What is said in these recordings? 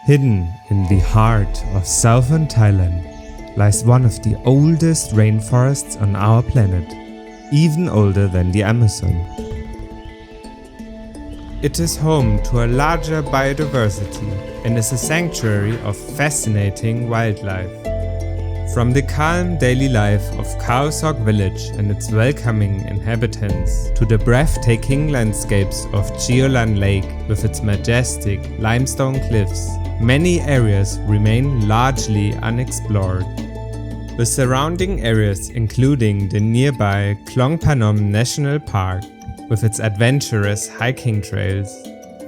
Hidden in the heart of southern Thailand lies one of the oldest rainforests on our planet, even older than the Amazon. It is home to a larger biodiversity and is a sanctuary of fascinating wildlife. From the calm daily life of Khao Sok village and its welcoming inhabitants to the breathtaking landscapes of Chio Lan Lake with its majestic limestone cliffs, many areas remain largely unexplored. The surrounding areas including the nearby Klong Panom National Park with its adventurous hiking trails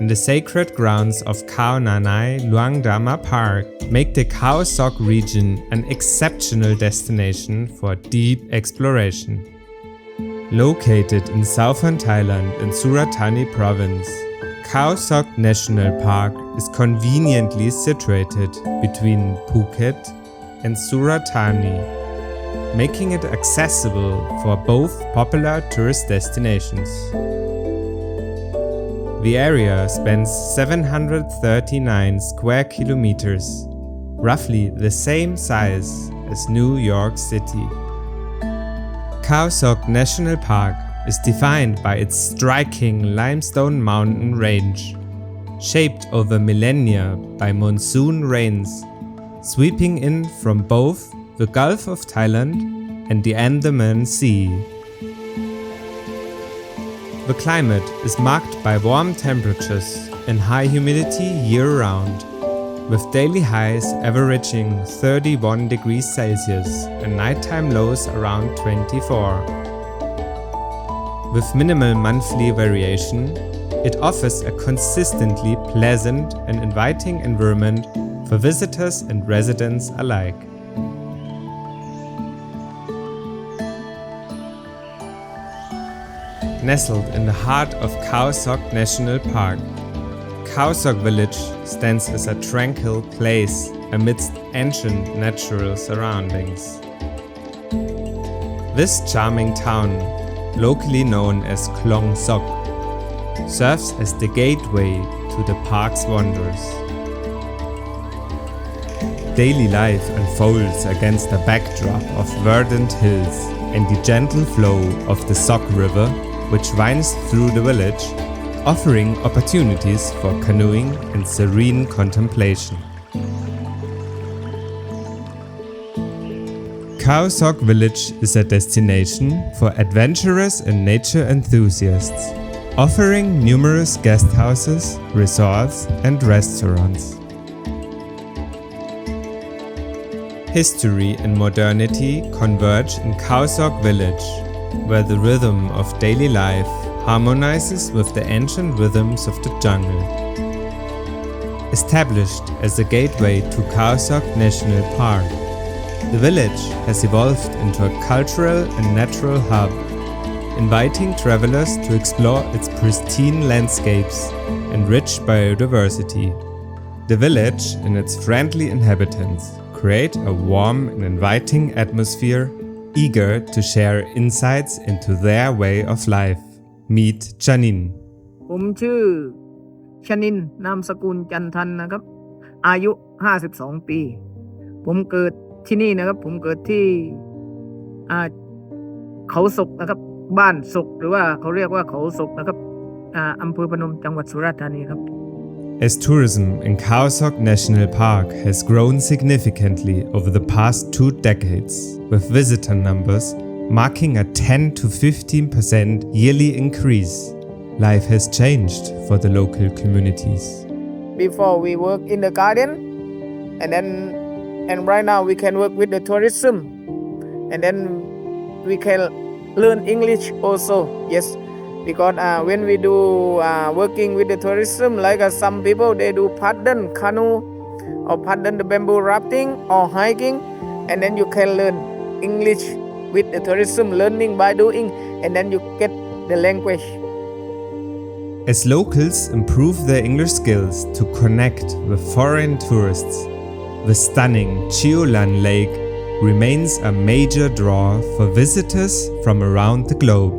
and the sacred grounds of Khao Nanai Luang Dama Park make the Khao Sok region an exceptional destination for deep exploration. Located in southern Thailand in Surat Thani province, Khao Sok National Park is conveniently situated between Phuket and Surat Thani, making it accessible for both popular tourist destinations. The area spans 739 square kilometers, roughly the same size as New York City. Khao Sok National Park is defined by its striking limestone mountain range, shaped over millennia by monsoon rains, sweeping in from both the Gulf of Thailand and the Andaman Sea. The climate is marked by warm temperatures and high humidity year-round, with daily highs averaging 31 degrees Celsius and nighttime lows around 24. With minimal monthly variation, it offers a consistently pleasant and inviting environment for visitors and residents alike. Nestled in the heart of Khao Sok National Park, Khao Sok village stands as a tranquil place amidst ancient natural surroundings. This charming town, locally known as Klong Sok, serves as the gateway to the park's wonders. Daily life unfolds against a backdrop of verdant hills and the gentle flow of the Sok River, which winds through the village, offering opportunities for canoeing and serene contemplation. Khao Sok village is a destination for adventurous and nature enthusiasts, offering numerous guest houses, resorts, and restaurants. History and modernity converge in Khao Sok village, where the rhythm of daily life harmonizes with the ancient rhythms of the jungle. Established as a gateway to Khao Sok National Park, the village has evolved into a cultural and natural hub, inviting travelers to explore its pristine landscapes and rich biodiversity. The village and its friendly inhabitants create a warm and inviting atmosphere, eager to share insights into their way of life. Meet Chanin. ผมชื่อชนินท์นามสกุลจันทันนะครับอายุ52ปีผมเกิดที่นี่นะครับผมเกิดที่เขาศกนะครับบ้านศกหรือว่าเขาเรียกว่าเขาศกนะครับอำเภอพนมจังหวัดสุราษฎร์ธานีครับ As tourism in Khao Sok National Park has grown significantly over the past 2 decades, with visitor numbers marking a 10 to 15% yearly increase, life has changed for the local communities. Before we work in the garden, and right now we can work with the tourism, and then we can learn English also. Yes. Because when we do working with the tourism, like some people they do paddle canoe or paddle the bamboo rafting or hiking, and then you can learn English with the tourism learning by doing, and then you get the language. As locals improve their English skills to connect with foreign tourists, the stunning Chio Lan Lake remains a major draw for visitors from around the globe.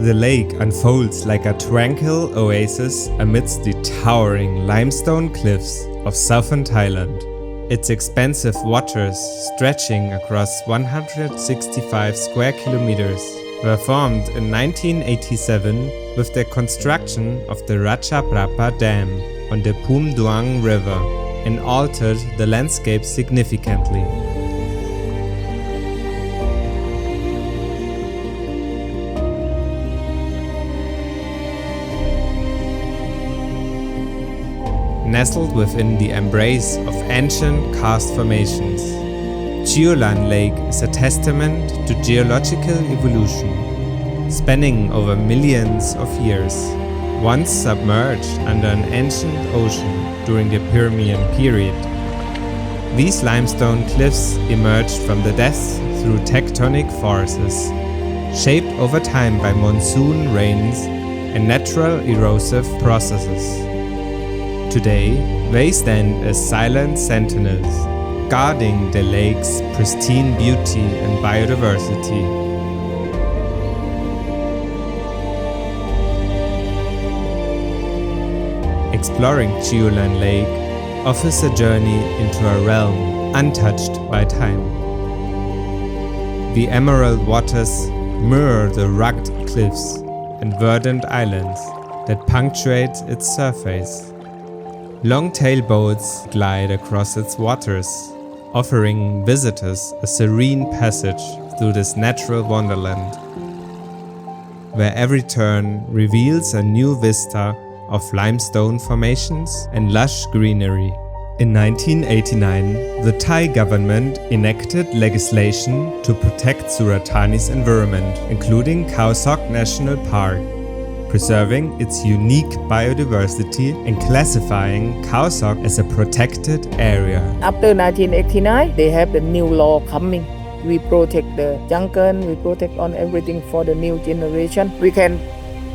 The lake unfolds like a tranquil oasis amidst the towering limestone cliffs of southern Thailand. Its expansive waters, stretching across 165 square kilometers, were formed in 1987 with the construction of the Ratchaprapa Dam on the Phum Duang River and altered the landscape significantly. Nestled within the embrace of ancient karst formations, Chiolan Lake is a testament to geological evolution, spanning over millions of years. Once submerged under an ancient ocean during the Permian period, these limestone cliffs emerged from the depths through tectonic forces, shaped over time by monsoon rains and natural erosive processes. Today, they stand as silent sentinels, guarding the lake's pristine beauty and biodiversity. Exploring Chiolan Lake offers a journey into a realm untouched by time. The emerald waters mirror the rugged cliffs and verdant islands that punctuate its surface. Long-tail boats glide across its waters, offering visitors a serene passage through this natural wonderland, where every turn reveals a new vista of limestone formations and lush greenery. In 1989, the Thai government enacted legislation to protect Suratani's environment, including Khao Sok National Park, preserving its unique biodiversity and classifying Khao Sok as a protected area. After 1989, they have the new law coming. We protect the jungle, we protect on everything for the new generation. We can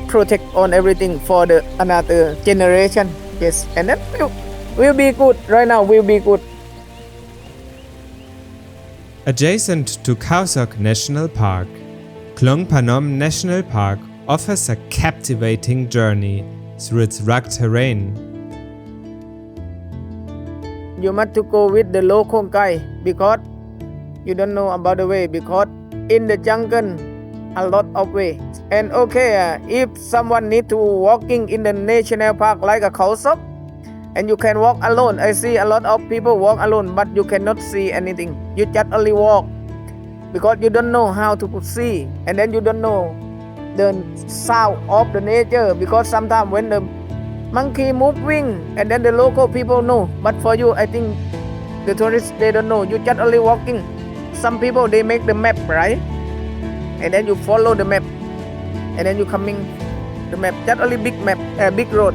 protect on everything for the another generation. Yes, and that will be good. Right now will be good. Adjacent to Khao Sok National Park, Klong Panom National Park offers a captivating journey through its rugged terrain. You must to go with the local guide because you don't know about the way, because in the jungle a lot of way. And if someone need to walking in the national park like a Khao Sok, and you can walk alone. I see a lot of people walk alone, but you cannot see anything. You just only walk because you don't know how to see, and then you don't know the sound of the nature, because sometimes when the monkey moving and then the local people know, but for you I think the tourists they don't know. You just only walking. Some people they make the map, right, and then you follow the map, and then you coming the map, just only big map, big road,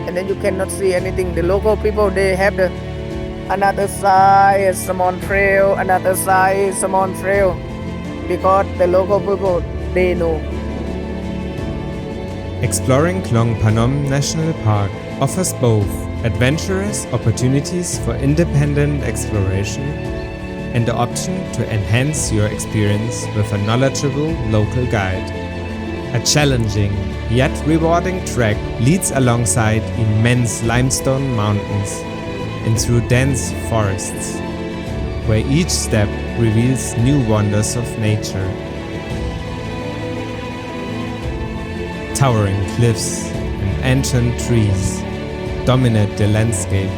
and then you cannot see anything. The local people they have the another side small trail, another side small trail, because the local people they know. Exploring Klong Panom National Park offers both adventurous opportunities for independent exploration and the option to enhance your experience with a knowledgeable local guide. A challenging yet rewarding trek leads alongside immense limestone mountains and through dense forests, where each step reveals new wonders of nature. Towering cliffs and ancient trees dominate the landscape,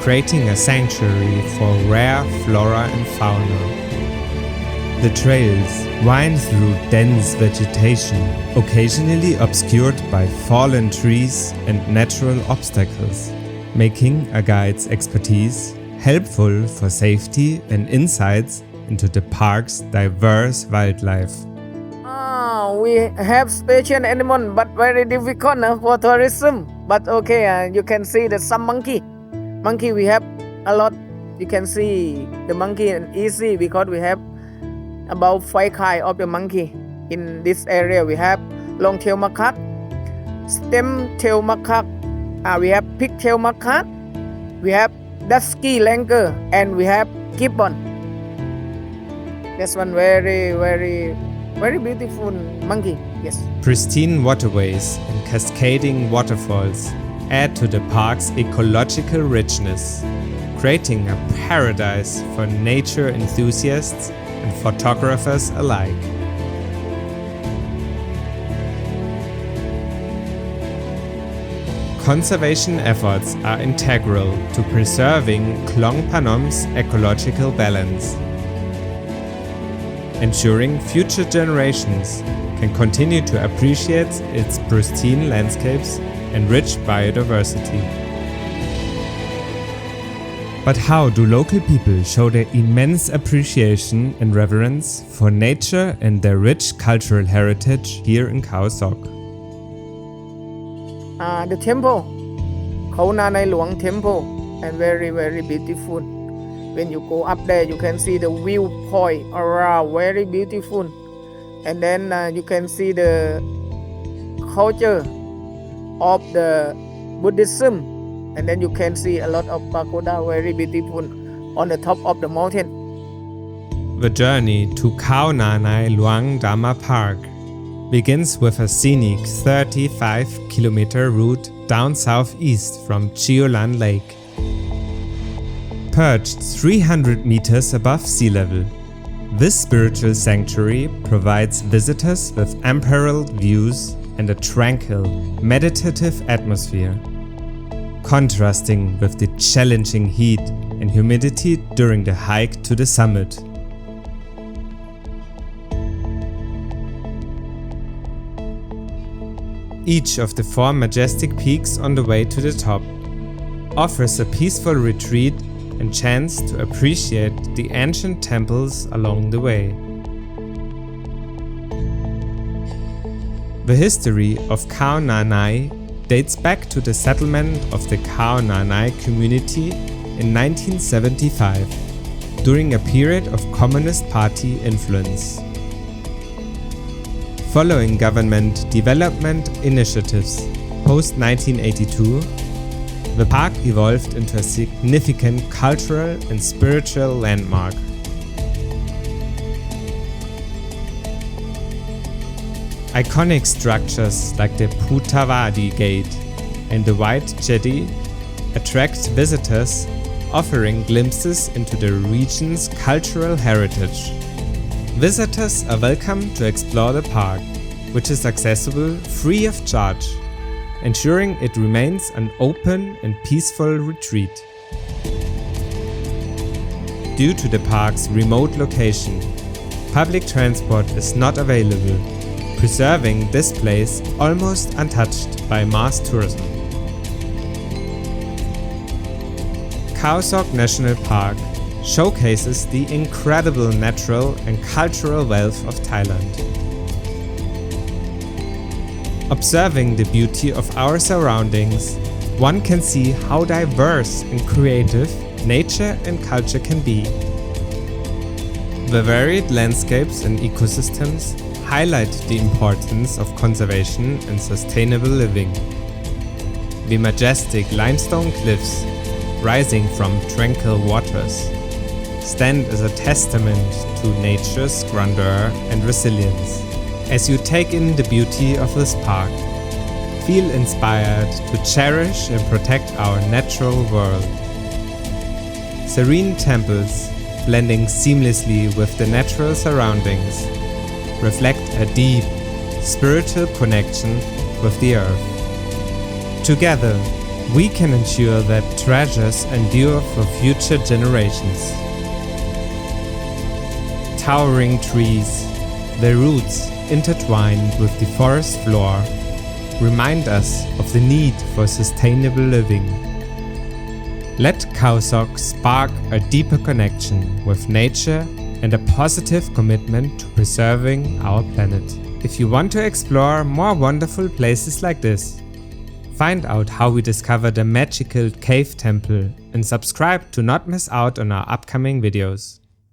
creating a sanctuary for rare flora and fauna. The trails wind through dense vegetation, occasionally obscured by fallen trees and natural obstacles, making a guide's expertise helpful for safety and insights into the park's diverse wildlife. We have special animal, but very difficult for tourism. But you can see the some monkey. Monkey we have a lot. You can see the monkey easy because we have about 5 kinds of the monkey in this area. We have long-tail macaque, stem-tail macaque, we have pig-tail macaque, we have dusky langur, and we have gibbon. That's one very beautiful monkey. Yes. Pristine waterways and cascading waterfalls add to the park's ecological richness, creating a paradise for nature enthusiasts and photographers alike. Conservation efforts are integral to preserving Klong Panom's ecological balance, ensuring future generations can continue to appreciate its pristine landscapes and rich biodiversity. But how do local people show their immense appreciation and reverence for nature and their rich cultural heritage here in Khao Sok? The temple, Khao Nanai Luang temple, and very, very beautiful. When you go up there, you can see the viewpoint around, very beautiful. And then you can see the culture of the Buddhism. And then you can see a lot of pagoda, very beautiful, on the top of the mountain. The journey to Khao Nanai Luang Dharma Park begins with a scenic 35-kilometer route down southeast from Chiolan Lake. Perched 300 meters above sea level, this spiritual sanctuary provides visitors with unparalleled views and a tranquil, meditative atmosphere, contrasting with the challenging heat and humidity during the hike to the summit. Each of the 4 majestic peaks on the way to the top offers a peaceful retreat and chance to appreciate the ancient temples along the way. The history of Khao Nanai dates back to the settlement of the Khao Nanai community in 1975, during a period of Communist Party influence. Following government development initiatives post-1982, the park evolved into a significant cultural and spiritual landmark. Iconic structures like the Putavadi Gate and the White Jetty attract visitors, offering glimpses into the region's cultural heritage. Visitors are welcome to explore the park, which is accessible free of charge, ensuring it remains an open and peaceful retreat. Due to the park's remote location, public transport is not available, preserving this place almost untouched by mass tourism. Khao Sok National Park showcases the incredible natural and cultural wealth of Thailand. Observing the beauty of our surroundings, one can see how diverse and creative nature and culture can be. The varied landscapes and ecosystems highlight the importance of conservation and sustainable living. The majestic limestone cliffs, rising from tranquil waters, stand as a testament to nature's grandeur and resilience. As you take in the beauty of this park, feel inspired to cherish and protect our natural world. Serene temples, blending seamlessly with the natural surroundings, reflect a deep, spiritual connection with the earth. Together, we can ensure that treasures endure for future generations. Towering trees, their roots intertwined with the forest floor, remind us of the need for sustainable living. Let Khao Sok spark a deeper connection with nature and a positive commitment to preserving our planet. If you want to explore more wonderful places like this, find out how we discovered a magical cave temple and subscribe to not miss out on our upcoming videos.